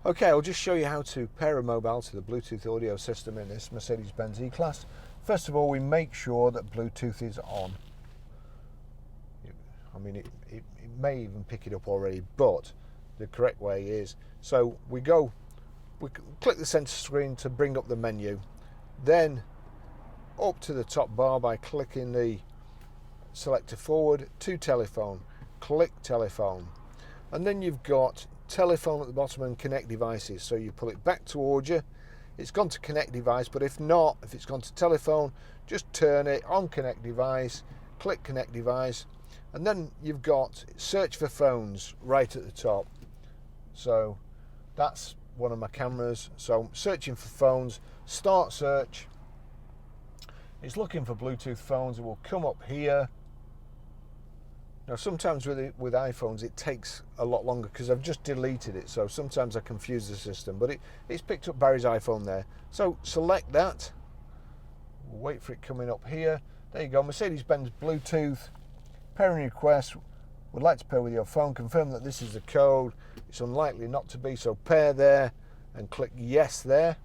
Okay, I'll just show you how to pair a mobile to the Bluetooth audio system in this Mercedes-Benz E-Class. First of all, we make sure that Bluetooth is on. I mean, it may even pick it up already, but the correct way is, so we click the center screen to bring up the menu, then up to the top bar by clicking the selector forward to telephone, click telephone, and then you've got telephone at the bottom and connect devices. So you pull it back towards you, it's gone to connect device, but if not, if it's gone to telephone, just turn it on connect device, click connect device, and then you've got search for phones right at the top. So that's one of my cameras. So searching for phones, start search. It's looking for Bluetooth phones. It will come up here. Now sometimes with iPhones it takes a lot longer because I've just deleted it, so sometimes I confuse the system, but it's picked up Barry's iPhone there. So select that, we'll wait for it coming up here. There you go, Mercedes-Benz Bluetooth, pairing request, would like to pair with your phone, confirm that this is the code, it's unlikely not to be, so pair there and click yes there.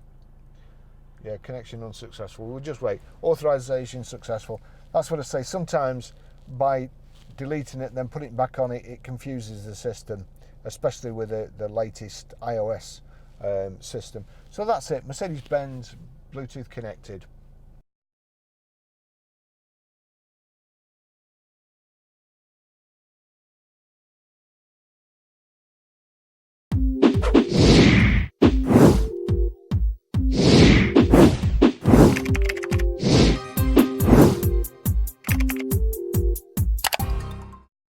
Yeah, connection unsuccessful, we'll just wait. Authorization successful. That's what I say, sometimes by deleting it then putting it back on, it confuses the system, especially with the latest iOS system. So that's it, Mercedes-Benz Bluetooth connected.